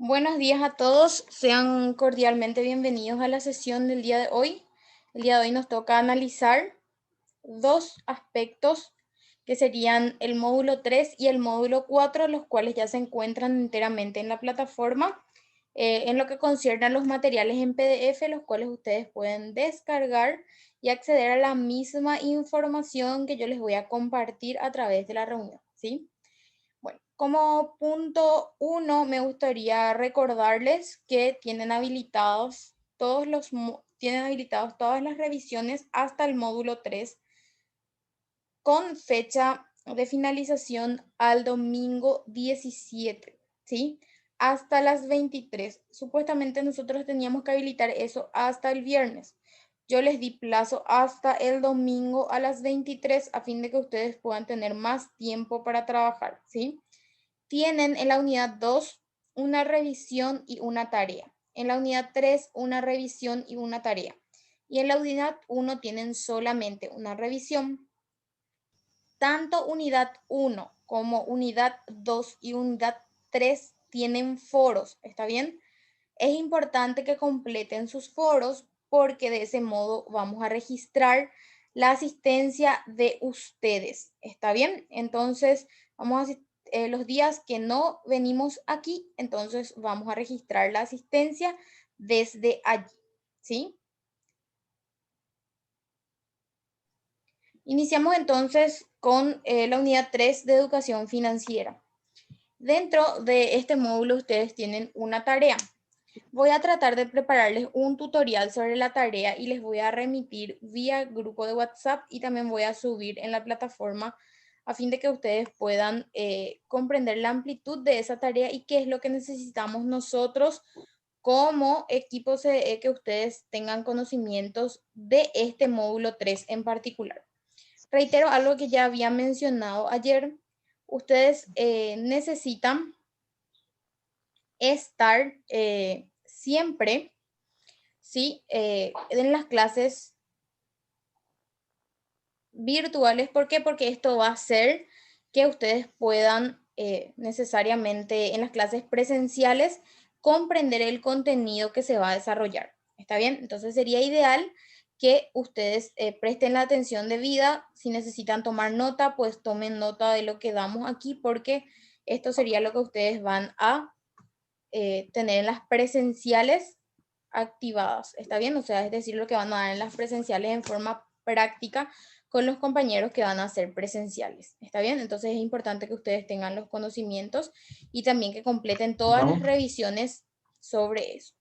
Buenos días a todos, sean cordialmente bienvenidos a la sesión del día de hoy. El día de hoy nos toca analizar dos aspectos que serían el módulo 3 y el módulo 4, los cuales ya se encuentran enteramente en la plataforma, en lo que concierne a los materiales en PDF, los cuales ustedes pueden descargar y acceder a la misma información que yo les voy a compartir a través de la reunión, ¿sí? Bueno, como punto uno, me gustaría recordarles que tienen habilitados todas las revisiones hasta el módulo 3 con fecha de finalización al domingo 17, ¿sí? Hasta las 23. Supuestamente nosotros teníamos que habilitar eso hasta el viernes. Yo les di plazo hasta el domingo a las 23 a fin de que ustedes puedan tener más tiempo para trabajar, ¿sí? Tienen en la unidad 2 una revisión y una tarea. En la unidad 3 una revisión y una tarea. Y en la unidad 1 tienen solamente una revisión. Tanto unidad 1 como unidad 2 y unidad 3 tienen foros, ¿está bien? Es importante que completen sus foros porque de ese modo vamos a registrar la asistencia de ustedes, ¿está bien? Entonces, vamos a los días que no venimos aquí, entonces vamos a registrar la asistencia desde allí, ¿sí? Iniciamos entonces con la unidad 3 de educación financiera. Dentro de este módulo ustedes tienen una tarea. Voy a tratar de prepararles un tutorial sobre la tarea y les voy a remitir vía grupo de WhatsApp y también voy a subir en la plataforma a fin de que ustedes puedan comprender la amplitud de esa tarea y qué es lo que necesitamos nosotros como equipo CDE, que ustedes tengan conocimientos de este módulo 3 en particular. Reitero algo que ya había mencionado ayer. Ustedes necesitan estar siempre, ¿sí? En las clases virtuales. ¿Por qué? Porque esto va a hacer que ustedes puedan necesariamente en las clases presenciales comprender el contenido que se va a desarrollar. ¿Está bien? Entonces sería ideal que ustedes presten la atención debida. Si necesitan tomar nota, pues tomen nota de lo que damos aquí, porque esto sería lo que ustedes van a tener en las presenciales activadas. ¿Está bien? O sea, es decir, lo que van a dar en las presenciales en forma práctica con los compañeros que van a ser presenciales. ¿Está bien? Entonces es importante que ustedes tengan los conocimientos y también que completen todas las revisiones sobre eso.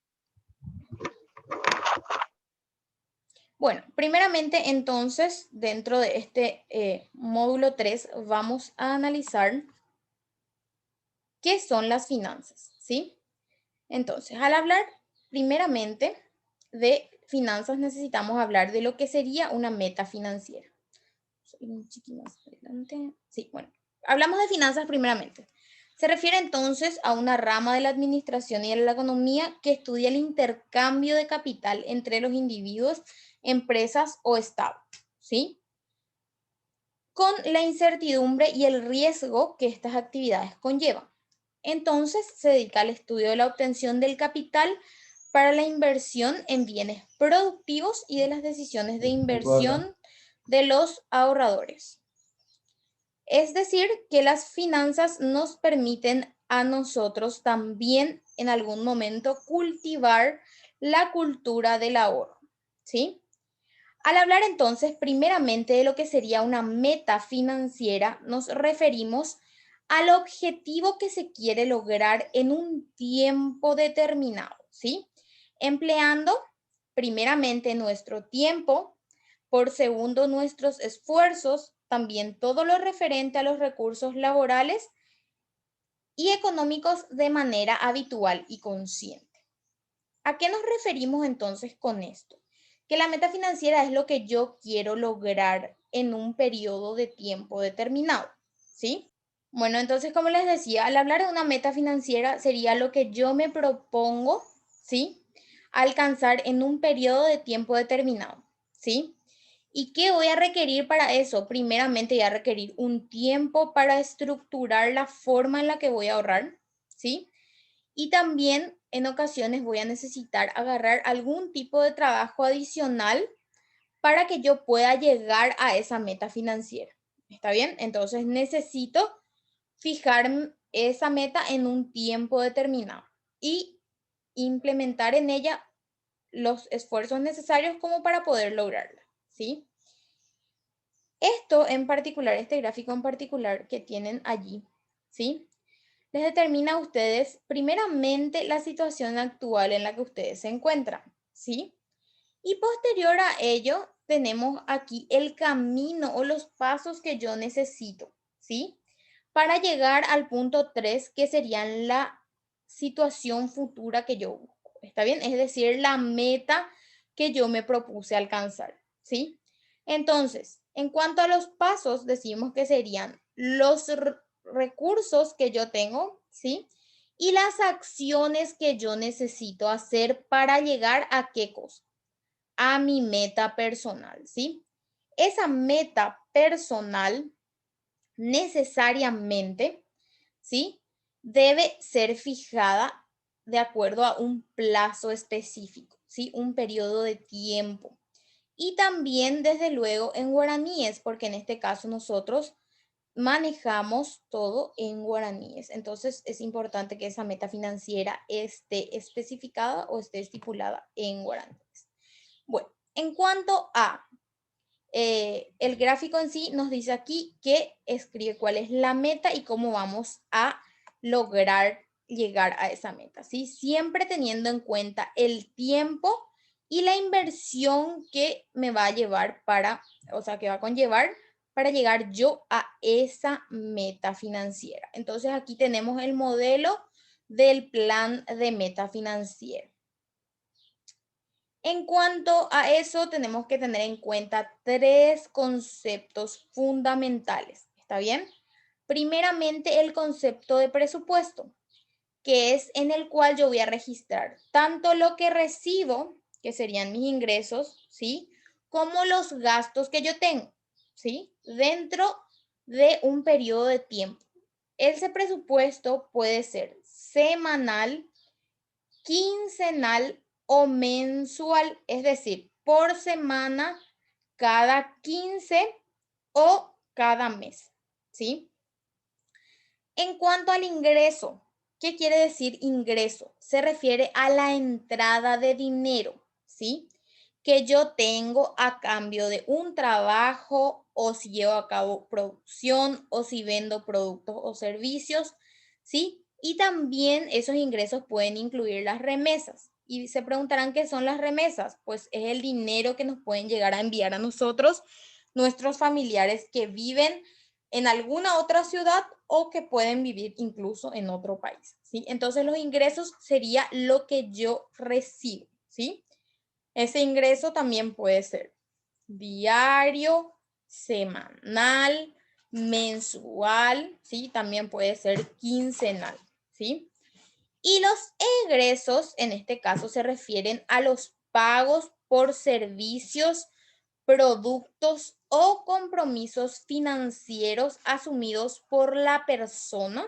Bueno, primeramente entonces, dentro de este módulo 3, vamos a analizar qué son las finanzas, ¿sí? Entonces, al hablar primeramente de finanzas, necesitamos hablar de lo que sería una meta financiera. Un chiquito más adelante. Sí, bueno, hablamos de finanzas primeramente. Se refiere entonces a una rama de la administración y de la economía que estudia el intercambio de capital entre los individuos, empresas o estados, ¿sí? Con la incertidumbre y el riesgo que estas actividades conllevan. Entonces, se dedica al estudio de la obtención del capital para la inversión en bienes productivos y de las decisiones de inversión de los ahorradores. Es decir, que las finanzas nos permiten a nosotros también en algún momento cultivar la cultura del ahorro, ¿sí? Al hablar entonces primeramente de lo que sería una meta financiera, nos referimos al objetivo que se quiere lograr en un tiempo determinado, ¿sí? Empleando primeramente nuestro tiempo, por segundo nuestros esfuerzos, también todo lo referente a los recursos laborales y económicos de manera habitual y consciente. ¿A qué nos referimos entonces con esto? Que la meta financiera es lo que yo quiero lograr en un periodo de tiempo determinado, ¿sí? Bueno, entonces, como les decía, al hablar de una meta financiera sería lo que yo me propongo, ¿sí? Alcanzar en un periodo de tiempo determinado, ¿sí? ¿Y qué voy a requerir para eso? Primeramente voy a requerir un tiempo para estructurar la forma en la que voy a ahorrar, ¿sí? Y también en ocasiones voy a necesitar agarrar algún tipo de trabajo adicional para que yo pueda llegar a esa meta financiera. ¿Está bien? Entonces necesito fijar esa meta en un tiempo determinado y implementar en ella los esfuerzos necesarios como para poder lograrla, ¿sí? Esto en particular, este gráfico en particular que tienen allí, ¿sí? Les determina a ustedes primeramente la situación actual en la que ustedes se encuentran, ¿sí? Y posterior a ello, tenemos aquí el camino o los pasos que yo necesito, ¿sí? Para llegar al punto 3, que serían la situación futura que yo busco, ¿está bien? Es decir, la meta que yo me propuse alcanzar, ¿sí? Entonces, en cuanto a los pasos, decimos que serían los recursos que yo tengo, ¿sí? Y las acciones que yo necesito hacer para llegar a qué cosa, a mi meta personal, ¿sí? Esa meta personal necesariamente, ¿sí? Debe ser fijada de acuerdo a un plazo específico, ¿sí? Un periodo de tiempo. Y también, desde luego, en guaraníes, porque en este caso nosotros manejamos todo en guaraníes. Entonces, es importante que esa meta financiera esté especificada o esté estipulada en guaraníes. Bueno, en cuanto a el gráfico en sí, nos dice aquí que escribe cuál es la meta y cómo vamos a lograr llegar a esa meta, ¿sí? Siempre teniendo en cuenta el tiempo y la inversión que me va a llevar para, o sea, que va a conllevar para llegar yo a esa meta financiera. Entonces aquí tenemos el modelo del plan de meta financiera. En cuanto a eso, tenemos que tener en cuenta tres conceptos fundamentales. ¿Está bien? Primeramente, el concepto de presupuesto, que es en el cual yo voy a registrar tanto lo que recibo, que serían mis ingresos, ¿sí? Como los gastos que yo tengo, ¿sí? Dentro de un periodo de tiempo. Ese presupuesto puede ser semanal, quincenal o mensual, es decir, por semana, cada 15 o cada mes, ¿sí? En cuanto al ingreso, ¿qué quiere decir ingreso? Se refiere a la entrada de dinero, ¿sí? Que yo tengo a cambio de un trabajo o si llevo a cabo producción o si vendo productos o servicios, ¿sí? Y también esos ingresos pueden incluir las remesas. Y se preguntarán qué son las remesas. Pues es el dinero que nos pueden llegar a enviar a nosotros, nuestros familiares que viven en alguna otra ciudad o que pueden vivir incluso en otro país, ¿sí? Entonces los ingresos sería lo que yo recibo, ¿sí? Ese ingreso también puede ser diario, semanal, mensual, ¿sí? También puede ser quincenal, ¿sí? Y los egresos, en este caso, se refieren a los pagos por servicios, productos o compromisos financieros asumidos por la persona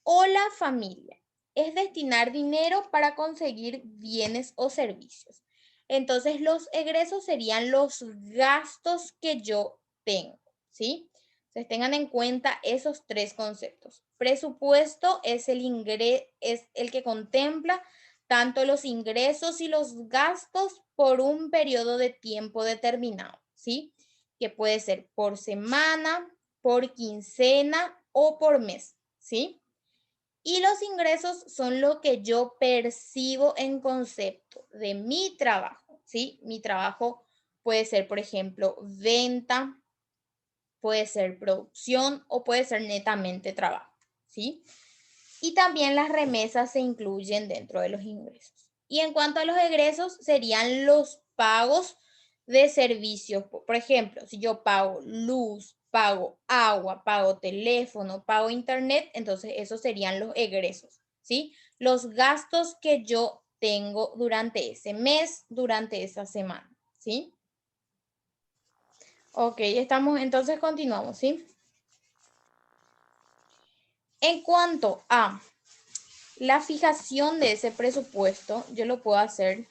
o la familia. Es destinar dinero para conseguir bienes o servicios. Entonces, los egresos serían los gastos que yo tengo, ¿sí? Entonces, tengan en cuenta esos tres conceptos. Presupuesto es es el que contempla tanto los ingresos y los gastos por un periodo de tiempo determinado, ¿sí? Que puede ser por semana, por quincena o por mes, ¿sí? Y los ingresos son lo que yo percibo en concepto de mi trabajo, ¿sí? Mi trabajo puede ser, por ejemplo, venta, puede ser producción o puede ser netamente trabajo, ¿sí? Y también las remesas se incluyen dentro de los ingresos. Y en cuanto a los egresos, serían los pagos de servicios. Por ejemplo, si yo pago luz, pago agua, pago teléfono, pago internet, entonces esos serían los egresos, ¿sí? Los gastos que yo tengo durante ese mes, durante esa semana, ¿sí? Ok, estamos, entonces continuamos, ¿sí? En cuanto a La fijación de ese presupuesto yo lo puedo hacer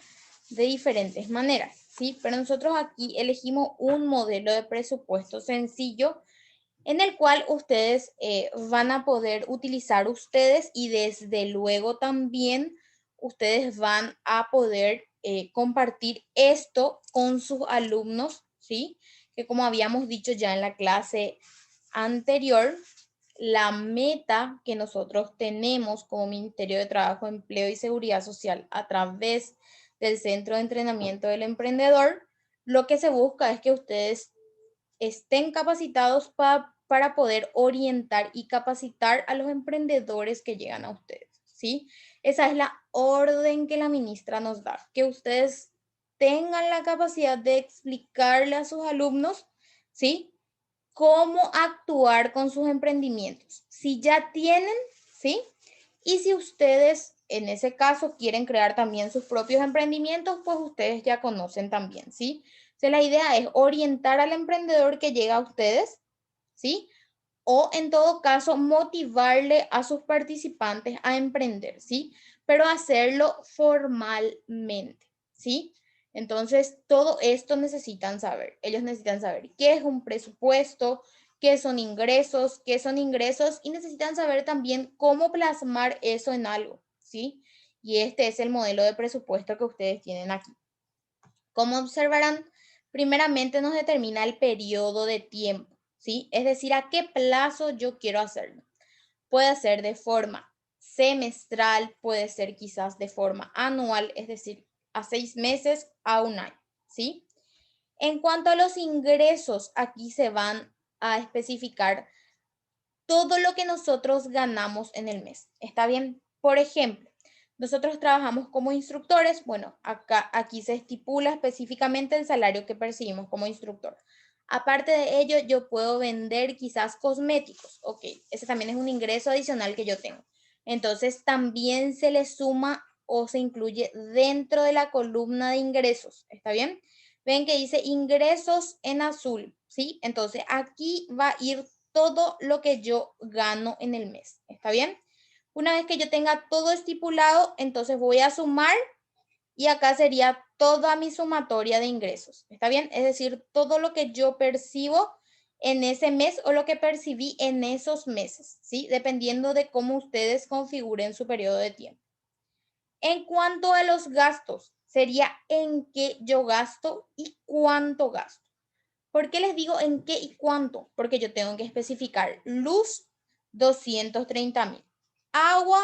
de diferentes maneras, ¿sí? Pero nosotros aquí elegimos un modelo de presupuesto sencillo en el cual ustedes van a poder utilizar ustedes y desde luego también ustedes van a poder compartir esto con sus alumnos, ¿sí? Que como habíamos dicho ya en la clase anterior, la meta que nosotros tenemos como Ministerio de Trabajo, Empleo y Seguridad Social a través del Centro de Entrenamiento del Emprendedor, lo que se busca es que ustedes estén capacitados para poder orientar y capacitar a los emprendedores que llegan a ustedes, ¿sí? Esa es la orden que la ministra nos da, que ustedes tengan la capacidad de explicarle a sus alumnos, ¿sí? Cómo actuar con sus emprendimientos. Si ya tienen, ¿sí? Y si ustedes en ese caso quieren crear también sus propios emprendimientos, pues ustedes ya conocen también, ¿sí? O sea, la idea es orientar al emprendedor que llega a ustedes, ¿sí? O en todo caso, motivarle a sus participantes a emprender, ¿sí? Pero hacerlo formalmente, ¿sí? Entonces, todo esto necesitan saber. Ellos necesitan saber qué es un presupuesto, qué son ingresos y necesitan saber también cómo plasmar eso en algo, ¿sí? Y este es el modelo de presupuesto que ustedes tienen aquí. Como observarán, primeramente nos determina el periodo de tiempo, ¿sí? Es decir, a qué plazo yo quiero hacerlo. Puede ser de forma semestral, puede ser quizás de forma anual, es decir, a 6 meses, a un año, ¿sí? En cuanto a los ingresos, aquí se van a especificar todo lo que nosotros ganamos en el mes. ¿Está bien? Por ejemplo, nosotros trabajamos como instructores. Bueno, aquí se estipula específicamente el salario que percibimos como instructor. Aparte de ello, yo puedo vender quizás cosméticos. Ok, ese también es un ingreso adicional que yo tengo. Entonces, también se le suma o se incluye dentro de la columna de ingresos. ¿Está bien? Ven que dice ingresos en azul, ¿sí? Entonces, aquí va a ir todo lo que yo gano en el mes. ¿Está bien? Una vez que yo tenga todo estipulado, entonces voy a sumar y acá sería toda mi sumatoria de ingresos. ¿Está bien? Es decir, todo lo que yo percibo en ese mes o lo que percibí en esos meses, ¿sí? Dependiendo de cómo ustedes configuren su periodo de tiempo. En cuanto a los gastos, sería en qué yo gasto y cuánto gasto. ¿Por qué les digo en qué y cuánto? Porque yo tengo que especificar luz, 230.000, agua,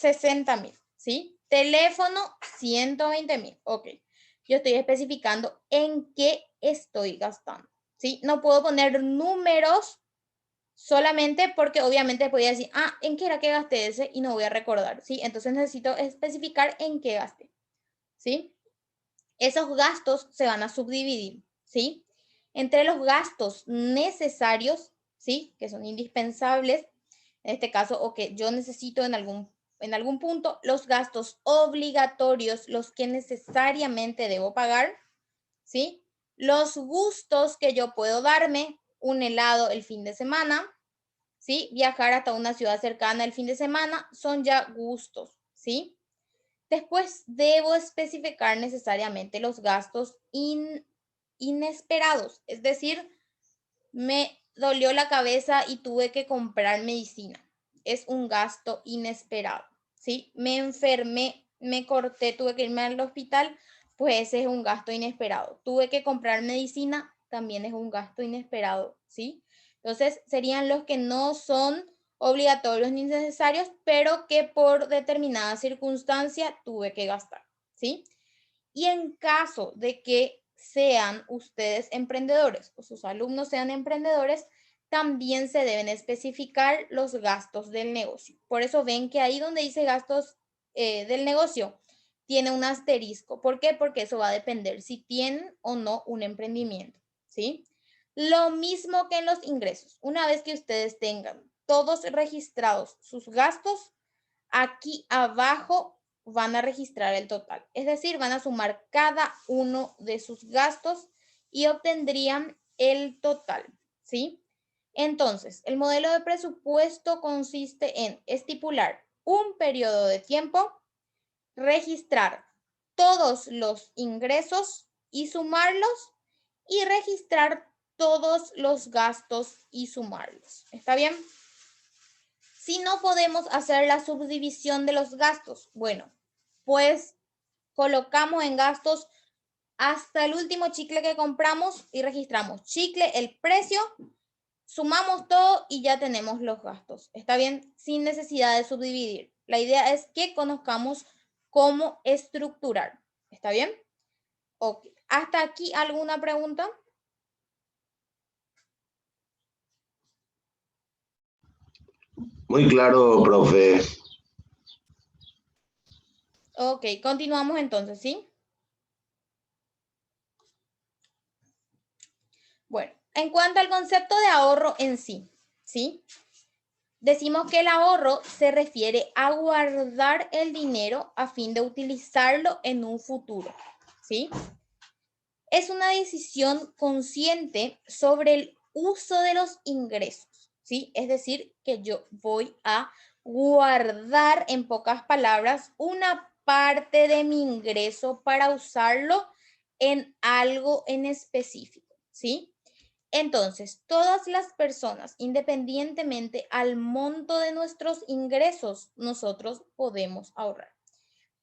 60.000, ¿sí? Teléfono, 120.000, ok. Yo estoy especificando en qué estoy gastando, ¿sí? No puedo poner números solamente porque obviamente podría decir, ah, ¿en qué era que gasté ese? Y no voy a recordar, ¿sí? Entonces necesito especificar en qué gasté, ¿sí? Esos gastos se van a subdividir, ¿sí? Entre los gastos necesarios, ¿sí? Que son indispensables, en este caso, o que yo necesito en algún punto, los gastos obligatorios, los que necesariamente debo pagar, ¿sí? Los gustos que yo puedo darme, un helado el fin de semana, ¿sí? Viajar hasta una ciudad cercana el fin de semana, son ya gustos, ¿sí? Después debo especificar necesariamente los gastos inesperados, es decir, me dolió la cabeza y tuve que comprar medicina. Es un gasto inesperado, ¿sí? Me enfermé, me corté, tuve que irme al hospital, pues ese es un gasto inesperado. Tuve que comprar medicina, también es un gasto inesperado, ¿sí? Entonces, serían los que no son obligatorios ni necesarios, pero que por determinada circunstancia tuve que gastar, ¿sí? Y en caso de que sean ustedes emprendedores o sus alumnos sean emprendedores, también se deben especificar los gastos del negocio. Por eso ven que ahí donde dice gastos del negocio, tiene un asterisco. ¿Por qué? Porque eso va a depender si tienen o no un emprendimiento, ¿sí? Lo mismo que en los ingresos. Una vez que ustedes tengan todos registrados sus gastos, aquí abajo van a registrar el total. Es decir, van a sumar cada uno de sus gastos y obtendrían el total, ¿sí? Entonces, el modelo de presupuesto consiste en estipular un periodo de tiempo, registrar todos los ingresos y sumarlos y registrar todos los gastos y sumarlos. ¿Está bien? Si no podemos hacer la subdivisión de los gastos, bueno, pues colocamos en gastos hasta el último chicle que compramos y registramos chicle, el precio, sumamos todo y ya tenemos los gastos. ¿Está bien? Sin necesidad de subdividir. La idea es que conozcamos cómo estructurar. ¿Está bien? Ok. ¿Hasta aquí alguna pregunta? Muy claro, profe. Ok, continuamos entonces, ¿sí? Bueno, en cuanto al concepto de ahorro en sí, ¿sí? Decimos que el ahorro se refiere a guardar el dinero a fin de utilizarlo en un futuro, ¿sí? Es una decisión consciente sobre el uso de los ingresos, ¿sí? Es decir, que yo voy a guardar, en pocas palabras, una parte de mi ingreso para usarlo en algo en específico, ¿sí? Entonces, todas las personas, independientemente al monto de nuestros ingresos, nosotros podemos ahorrar.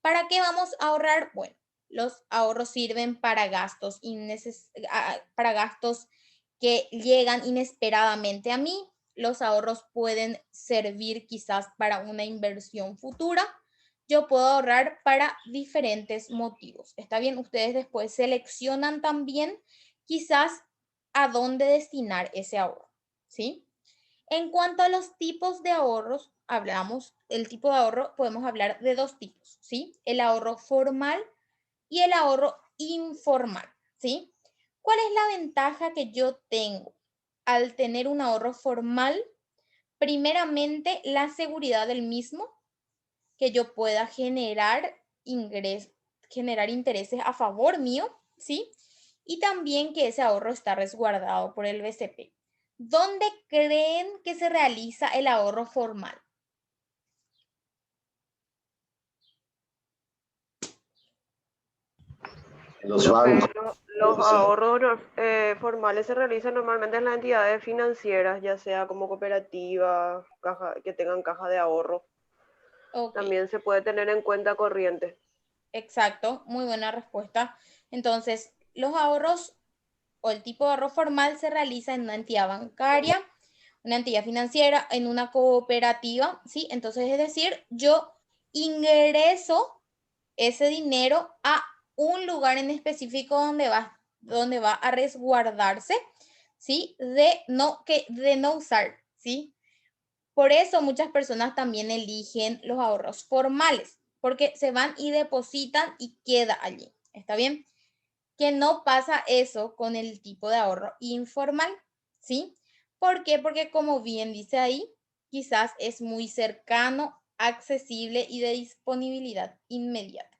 ¿Para qué vamos a ahorrar? Bueno, los ahorros sirven para gastos, para gastos que llegan inesperadamente a mí. Los ahorros pueden servir quizás para una inversión futura. Yo puedo ahorrar para diferentes motivos. ¿Está bien? Ustedes después seleccionan también quizás a dónde destinar ese ahorro, ¿sí? En cuanto a los tipos de ahorros, el tipo de ahorro, podemos hablar de dos tipos, ¿sí? El ahorro formal y el ahorro informal, ¿sí? ¿Cuál es la ventaja que yo tengo al tener un ahorro formal? Primeramente, la seguridad del mismo, que yo pueda generar generar intereses a favor mío, ¿sí? Y también que ese ahorro está resguardado por el BCP. ¿Dónde creen que se realiza el ahorro formal? Los Profe, bancos, los profesor. ahorros formales se realizan normalmente en las entidades financieras, ya sea como cooperativa, caja, que tengan caja de ahorro. Ok, También se puede tener en cuenta corriente. exacto, muy buena respuesta. Entonces, los ahorros o el tipo de ahorro formal se realiza en una entidad bancaria, una entidad financiera, en una cooperativa, ¿sí? Entonces, es decir, yo ingreso ese dinero a un lugar en específico donde va a resguardarse, ¿sí? De no usar, ¿sí? Por eso muchas personas también eligen los ahorros formales, porque se van y depositan y queda allí. ¿Está bien? Que no pasa eso con el tipo de ahorro informal, ¿sí? ¿Por qué? Porque como bien dice ahí, quizás es muy cercano, accesible y de disponibilidad inmediata.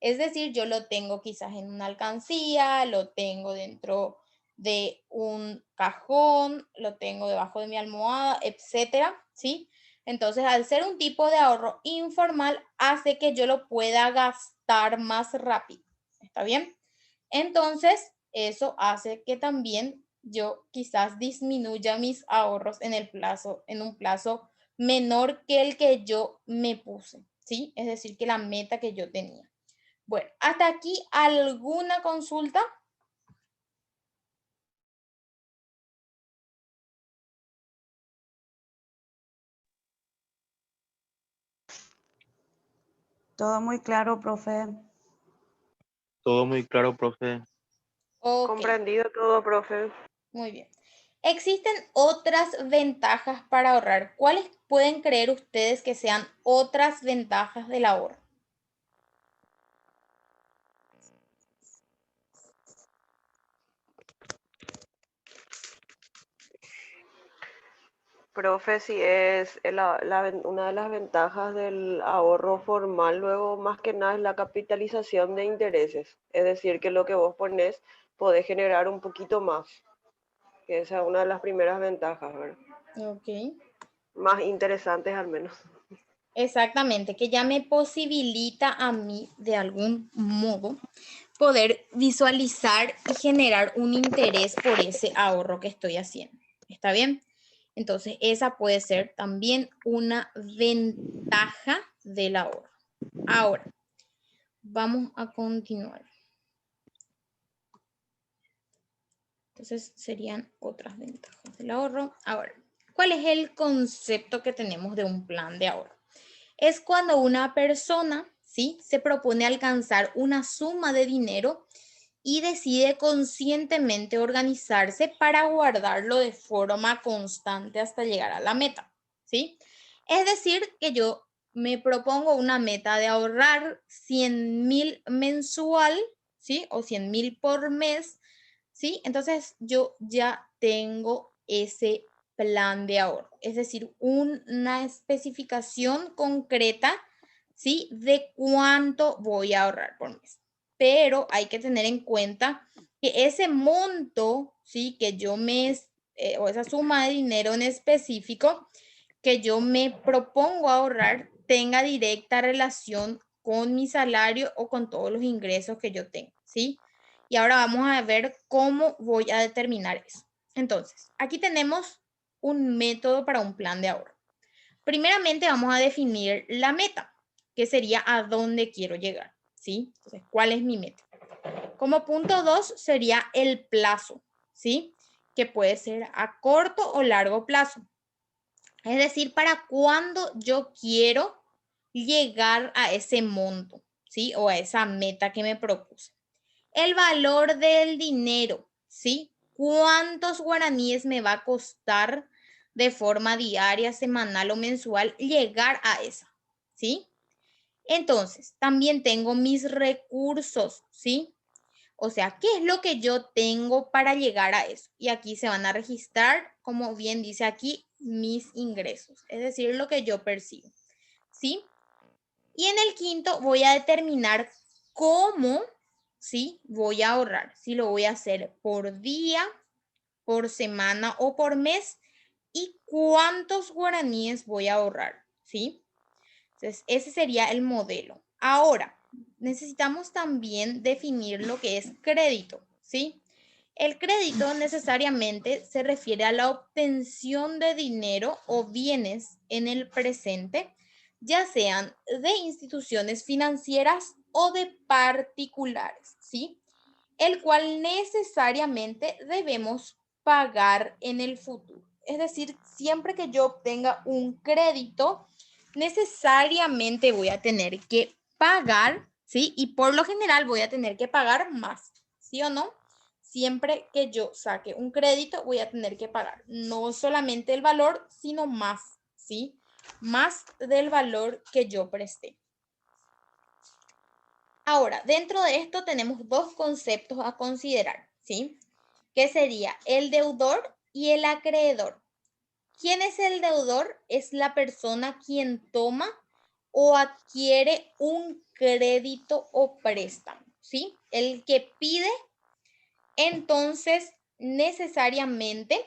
Es decir, yo lo tengo quizás en una alcancía, lo tengo dentro de un cajón, lo tengo debajo de mi almohada, etcétera, ¿sí? Entonces, al ser un tipo de ahorro informal, hace que yo lo pueda gastar más rápido. ¿Está bien? Entonces, eso hace que también yo quizás disminuya mis ahorros en un plazo menor que el que yo me puse, ¿sí? Es decir, que la meta que yo tenía. Bueno, hasta aquí alguna consulta. Todo muy claro, profe. Todo muy claro, profe. Ok, Comprendido todo, profe. muy bien. Existen otras ventajas para ahorrar. ¿Cuáles pueden creer ustedes que sean otras ventajas del ahorro? Profe, si es una de las ventajas del ahorro formal, luego más que nada es la capitalización de intereses. Es decir, que lo que vos pones podés generar un poquito más. Que esa es una de las primeras ventajas, ¿verdad? Ok. Más interesantes al menos. Exactamente, que ya me posibilita a mí de algún modo poder visualizar y generar un interés por ese ahorro que estoy haciendo. ¿Está bien? Entonces, esa puede ser también una ventaja del ahorro. Ahora, vamos a continuar. Entonces, serían otras ventajas del ahorro. Ahora, ¿cuál es el concepto que tenemos de un plan de ahorro? Es cuando una persona, ¿sí?, se propone alcanzar una suma de dinero y decide conscientemente organizarse para guardarlo de forma constante hasta llegar a la meta, ¿sí? Es decir, que yo me propongo una meta de ahorrar 100.000 mensual, ¿sí? O 100.000 por mes, ¿sí? Entonces yo ya tengo ese plan de ahorro, es decir, una especificación concreta, ¿sí?, de cuánto voy a ahorrar por mes. Pero hay que tener en cuenta que ese monto, ¿sí?, que yo o esa suma de dinero en específico que yo me propongo ahorrar tenga directa relación con mi salario o con todos los ingresos que yo tengo, ¿sí? Y ahora vamos a ver cómo voy a determinar eso. Entonces, aquí tenemos un método para un plan de ahorro. Primeramente vamos a definir la meta, que sería a dónde quiero llegar, ¿sí? Entonces, ¿cuál es mi meta? Como punto 2 sería el plazo, ¿sí? Que puede ser a corto o largo plazo. Es decir, para cuándo yo quiero llegar a ese monto, ¿sí? O a esa meta que me propuse. El valor del dinero, ¿sí? ¿Cuántos guaraníes me va a costar de forma diaria, semanal o mensual llegar a esa? ¿Sí? Entonces, también tengo mis recursos, ¿sí? O sea, ¿qué es lo que yo tengo para llegar a eso? Y aquí se van a registrar, como bien dice aquí, mis ingresos, es decir, lo que yo percibo, ¿sí? Y en el quinto voy a determinar cómo, ¿sí?, voy a ahorrar. Si lo voy a hacer por día, por semana o por mes y cuántos guaraníes voy a ahorrar, ¿sí? Entonces, ese sería el modelo. Ahora, necesitamos también definir lo que es crédito, ¿sí? El crédito necesariamente se refiere a la obtención de dinero o bienes en el presente, ya sean de instituciones financieras o de particulares, ¿sí? El cual necesariamente debemos pagar en el futuro. Es decir, siempre que yo obtenga un crédito, necesariamente voy a tener que pagar, ¿sí? Y por lo general voy a tener que pagar más, ¿sí o no? Siempre que yo saque un crédito voy a tener que pagar no solamente el valor, sino más, ¿sí? Más del valor que yo presté. Ahora, dentro de esto tenemos dos conceptos a considerar, ¿sí? Que sería el deudor y el acreedor. ¿Quién es el deudor? Es la persona quien toma o adquiere un crédito o préstamo, ¿sí? El que pide, entonces, necesariamente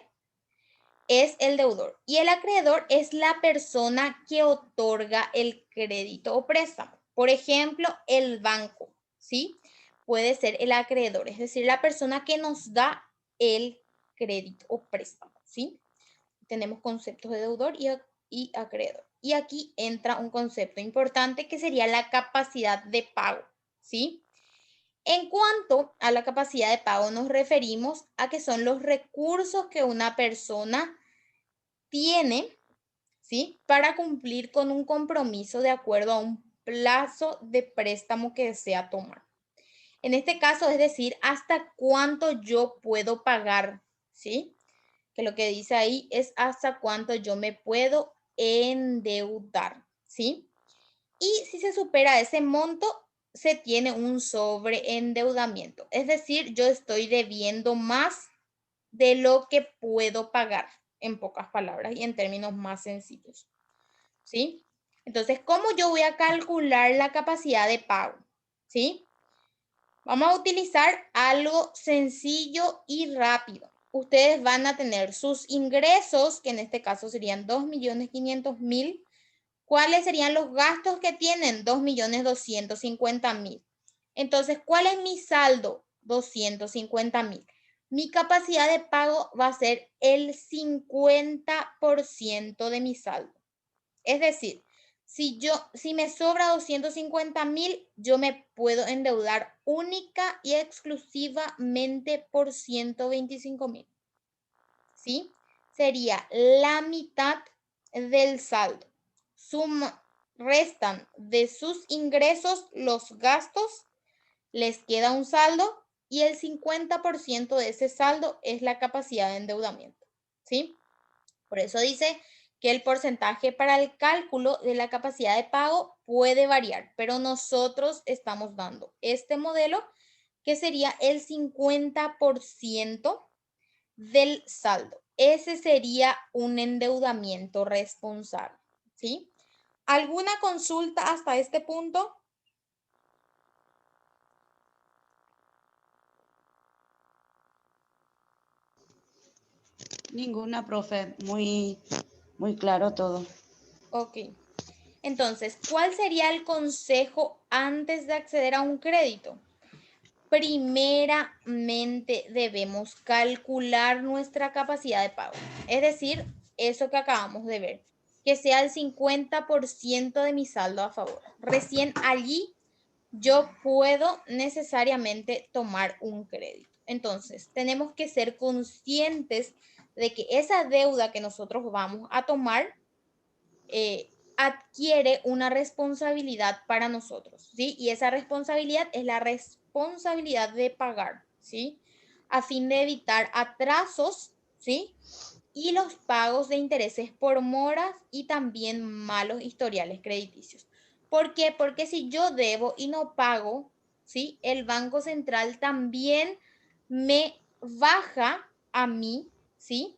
es el deudor. Y el acreedor es la persona que otorga el crédito o préstamo. Por ejemplo, el banco, ¿sí? Puede ser el acreedor, es decir, la persona que nos da el crédito o préstamo, ¿sí? Tenemos conceptos de deudor y acreedor. Y aquí entra un concepto importante que sería la capacidad de pago, ¿sí? En cuanto a la capacidad de pago, nos referimos a que son los recursos que una persona tiene, ¿sí?, para cumplir con un compromiso de acuerdo a un plazo de préstamo que desea tomar. En este caso, es decir, hasta cuánto yo puedo pagar, ¿sí? Que lo que dice ahí es hasta cuánto yo me puedo endeudar, ¿sí? Y si se supera ese monto, se tiene un sobreendeudamiento. Es decir, yo estoy debiendo más de lo que puedo pagar, en pocas palabras y en términos más sencillos, ¿sí? Entonces, ¿cómo yo voy a calcular la capacidad de pago? ¿Sí? Vamos a utilizar algo sencillo y rápido. Ustedes van a tener sus ingresos, que en este caso serían 2.500.000 ¿Cuáles serían los gastos que tienen? 2.250.000. Entonces, ¿cuál es mi saldo? 250.000. Mi capacidad de pago va a ser el 50% de mi saldo. Es decir, si me sobra 250.000, yo me puedo endeudar única y exclusivamente por 125.000. ¿Sí? Sería la mitad del saldo. Restan de sus ingresos los gastos, les queda un saldo y el 50% de ese saldo es la capacidad de endeudamiento. ¿Sí? Por eso dice que el porcentaje para el cálculo de la capacidad de pago puede variar, pero nosotros estamos dando este modelo que sería el 50% del saldo. Ese sería un endeudamiento responsable, ¿sí? ¿Alguna consulta hasta este punto? Ninguna, profe. Muy claro todo. Ok. Entonces, ¿cuál sería el consejo antes de acceder a un crédito? Primeramente debemos calcular nuestra capacidad de pago. Es decir, eso que acabamos de ver, que sea el 50% de mi saldo a favor. Recién allí yo puedo necesariamente tomar un crédito. Entonces, tenemos que ser conscientes de que esa deuda que nosotros vamos a tomar adquiere una responsabilidad para nosotros, ¿sí? Y esa responsabilidad es la responsabilidad de pagar, ¿sí? A fin de evitar atrasos, ¿sí? Y los pagos de intereses por moras y también malos historiales crediticios. ¿Por qué? Porque si yo debo y no pago, ¿sí? El Banco Central también me baja a mí, ¿sí?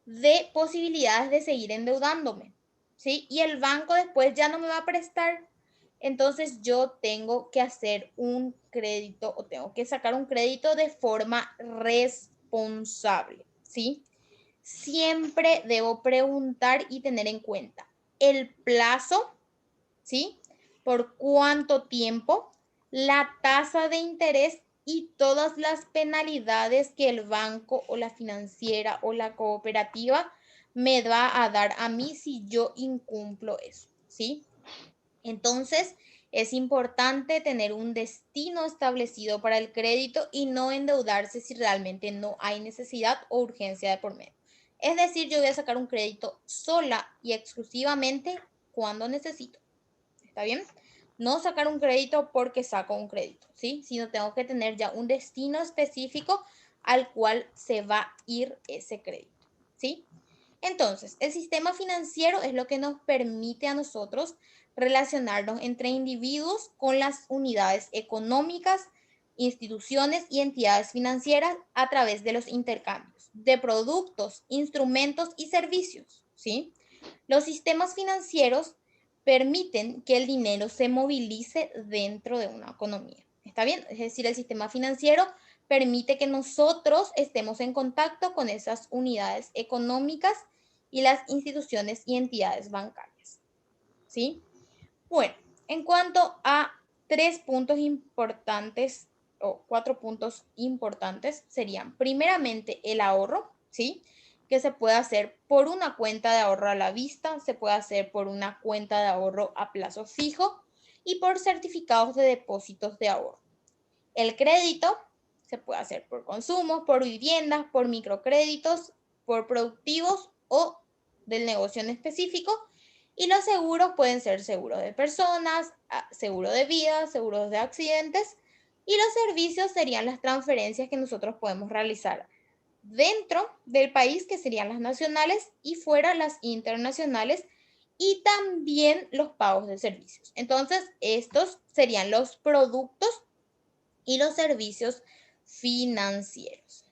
De posibilidades de seguir endeudándome, ¿sí? Y el banco después ya no me va a prestar. Entonces yo tengo que hacer un crédito o tengo que sacar un crédito de forma responsable, ¿sí? Siempre debo preguntar y tener en cuenta el plazo, ¿sí? Por cuánto tiempo, la tasa de interés y todas las penalidades que el banco o la financiera o la cooperativa me va a dar a mí si yo incumplo eso, ¿sí? Entonces, es importante tener un destino establecido para el crédito y no endeudarse si realmente no hay necesidad o urgencia de por medio. Es decir, yo voy a sacar un crédito sola y exclusivamente cuando necesito. ¿Está bien? No sacar un crédito porque saco un crédito, ¿sí? Sino tengo que tener ya un destino específico al cual se va a ir ese crédito, ¿sí? Entonces, el sistema financiero es lo que nos permite a nosotros relacionarnos entre individuos con las unidades económicas, instituciones y entidades financieras a través de los intercambios de productos, instrumentos y servicios, ¿sí? Los sistemas financieros permiten que el dinero se movilice dentro de una economía. ¿Está bien? Es decir, el sistema financiero permite que nosotros estemos en contacto con esas unidades económicas y las instituciones y entidades bancarias. ¿Sí? Bueno, en cuanto a 3 puntos importantes o 4 puntos importantes serían primeramente el ahorro, ¿sí? Que se puede hacer por una cuenta de ahorro a la vista, se puede hacer por una cuenta de ahorro a plazo fijo y por certificados de depósitos de ahorro. El crédito se puede hacer por consumo, por viviendas, por microcréditos, por productivos o del negocio en específico. Y los seguros pueden ser seguros de personas, seguro de vida, seguros de accidentes. Y los servicios serían las transferencias que nosotros podemos realizar dentro del país, que serían las nacionales, y fuera las internacionales, y también los pagos de servicios. Entonces, estos serían los productos y los servicios financieros.